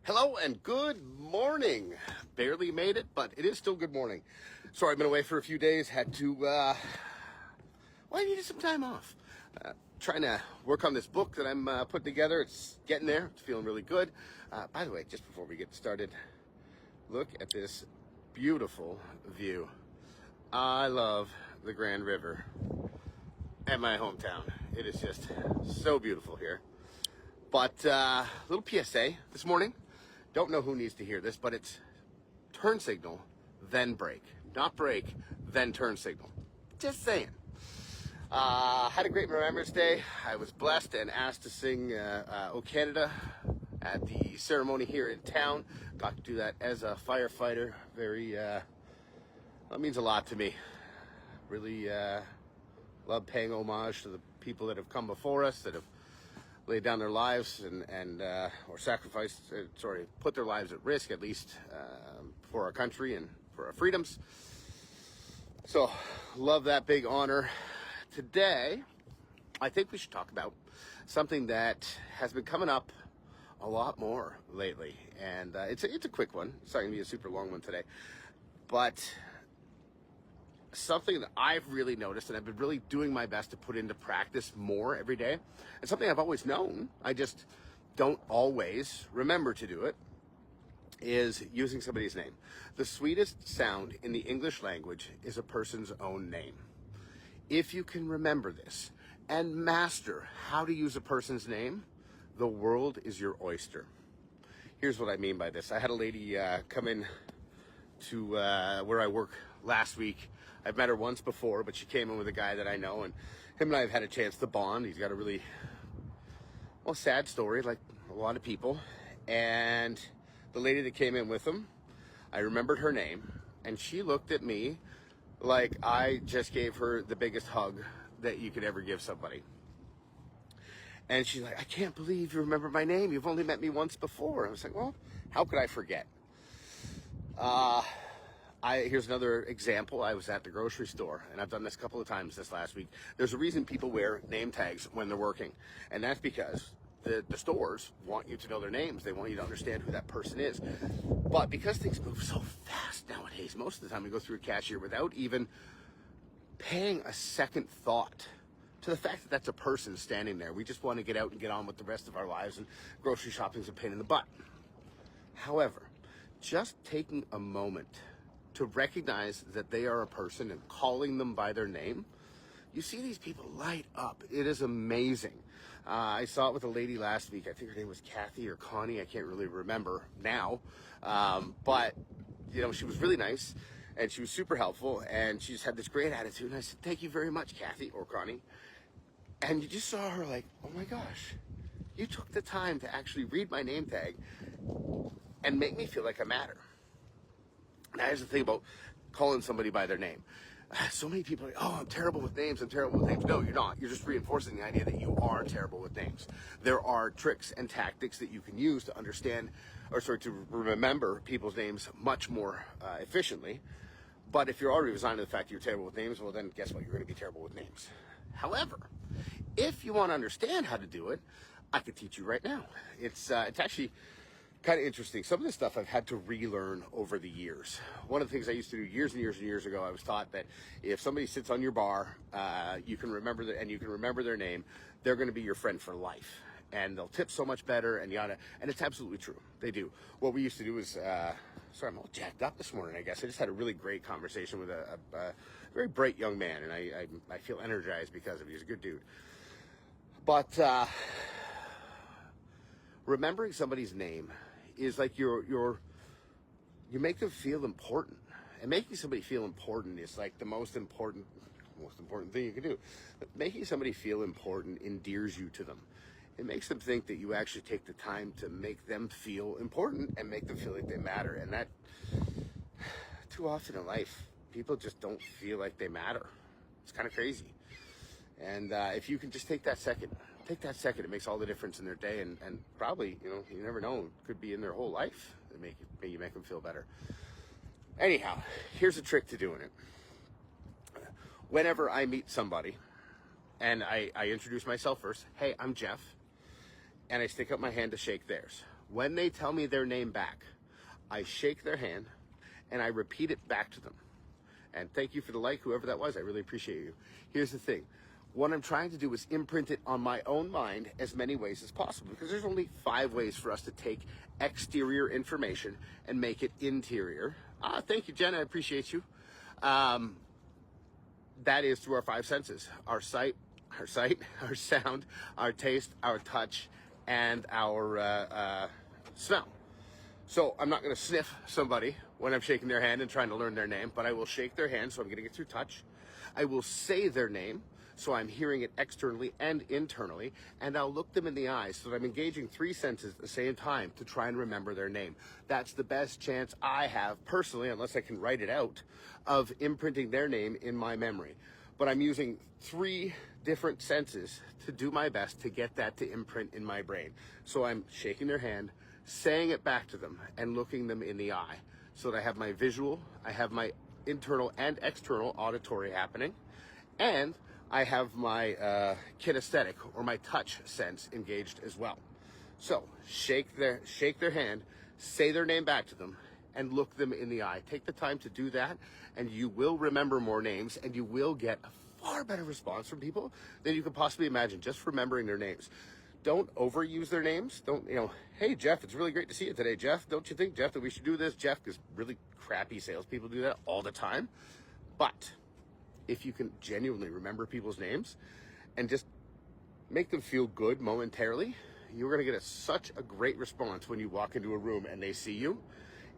Hello and good morning. Barely made it, but it is still good morning. Sorry, I've been away for a few days. Had to, I needed some time off. Trying to work on this book that I'm putting together. It's getting there. It's feeling really good. By the way, just before we get started, look at this beautiful view. I love the Grand River at my hometown. It is just so beautiful here. But little PSA this morning. Don't know who needs to hear this, but it's turn signal, then brake. Not brake, then turn signal. Just saying. Had a great Remembrance Day. I was blessed and asked to sing O Canada at the ceremony here in town. Got to do that as a firefighter. Very, that means a lot to me. Really love paying homage to the people that have come before us, that have laid down their lives or sacrificed, put their lives at risk, at least for our country and for our freedoms. So, love that big honor. Today, I think we should talk about something that has been coming up a lot more lately. And it's a quick one. It's not going to be a super long one today. But something that I've really noticed, and I've been really doing my best to put into practice more every day, and something I've always known, I just don't always remember to do it, is using somebody's name. The sweetest sound in the English language is a person's own name. If you can remember this and master how to use a person's name, the world is your oyster. Here's what I mean by this. I had a lady come in to where I work last week. I've met her once before, but she came in with a guy that I know, and him and I have had a chance to bond. He's got a really, sad story, like a lot of people. And the lady that came in with him, I remembered her name, and she looked at me like I just gave her the biggest hug that you could ever give somebody. And she's like, I can't believe you remember my name. You've only met me once before. I was like, well, how could I forget? Here's another example. I was at the grocery store, and I've done this a couple of times this last week. There's a reason people wear name tags when they're working, and that's because the stores want you to know their names. They want you to understand who that person is. But because things move so fast nowadays, most of the time we go through a cashier without even paying a second thought to the fact that that's a person standing there. We just want to get out and get on with the rest of our lives, and grocery shopping's a pain in the butt. However, just taking a moment to recognize that they are a person and calling them by their name, you see these people light up. It is amazing. I saw it with a lady last week. I think her name was Kathy or Connie. I can't really remember now. But, she was really nice, and she was super helpful, and she just had this great attitude. And I said, thank you very much, Kathy or Connie. And you just saw her like, oh my gosh, you took the time to actually read my name tag and make me feel like I matter. Now, here's the thing about calling somebody by their name. So many people are like, oh, I'm terrible with names. No, you're not. You're just reinforcing the idea that you are terrible with names. There are tricks and tactics that you can use to understand, to remember people's names much more efficiently. But if you're already resigned to the fact that you're terrible with names, well, then guess what? You're going to be terrible with names. However, if you want to understand how to do it, I could teach you right now. It's actually kind of interesting. Some of this stuff I've had to relearn over the years. One of the things I used to do years and years and years ago, I was taught that if somebody sits on your bar, you can remember their name, they're going to be your friend for life. And they'll tip so much better, and yada. And it's absolutely true. They do. What we used to do is, sorry, I'm all jacked up this morning, I guess. I just had a really great conversation with a very bright young man, and I feel energized because of it. He's a good dude. But remembering somebody's name is like you make them feel important. And making somebody feel important is like the most important thing you can do. But making somebody feel important endears you to them. It makes them think that you actually take the time to make them feel important and make them feel like they matter. And that, too often in life, people just don't feel like they matter. It's kind of crazy. And if you can just take that second, it makes all the difference in their day, and probably, you never know, it could be in their whole life that make them feel better. Anyhow, here's a trick to doing it. Whenever I meet somebody, and I introduce myself first, hey, I'm Jeff, and I stick up my hand to shake theirs. When they tell me their name back, I shake their hand and I repeat it back to them. And thank you for the like, whoever that was. I really appreciate you. Here's the thing. What I'm trying to do is imprint it on my own mind as many ways as possible, because there's only 5 ways for us to take exterior information and make it interior. Thank you, Jen. I appreciate you. That is through our 5 senses: our sight, our sound, our taste, our touch, and our smell. So I'm not going to sniff somebody when I'm shaking their hand and trying to learn their name, but I will shake their hand, so I'm getting it through touch. I will say their name, so I'm hearing it externally and internally, and I'll look them in the eyes so that I'm engaging 3 senses at the same time to try and remember their name. That's the best chance I have personally, unless I can write it out, of imprinting their name in my memory. But I'm using 3 different senses to do my best to get that to imprint in my brain. So I'm shaking their hand, saying it back to them, and looking them in the eye, so that I have my visual, I have my internal and external auditory happening, and I have my kinesthetic, or my touch sense, engaged as well. So shake their hand, say their name back to them, and look them in the eye. Take the time to do that, and you will remember more names, and you will get a far better response from people than you could possibly imagine just remembering their names. Don't overuse their names. Don't, hey, Jeff, it's really great to see you today, Jeff. Don't you think, Jeff, that we should do this, Jeff? Because really crappy salespeople do that all the time. But if you can genuinely remember people's names and just make them feel good momentarily, you're going to get such a great response when you walk into a room and they see you.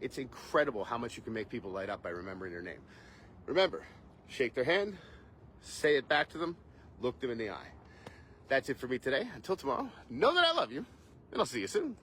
It's incredible how much you can make people light up by remembering their name. Remember, shake their hand, say it back to them, look them in the eye. That's it for me today. Until tomorrow, know that I love you, and I'll see you soon.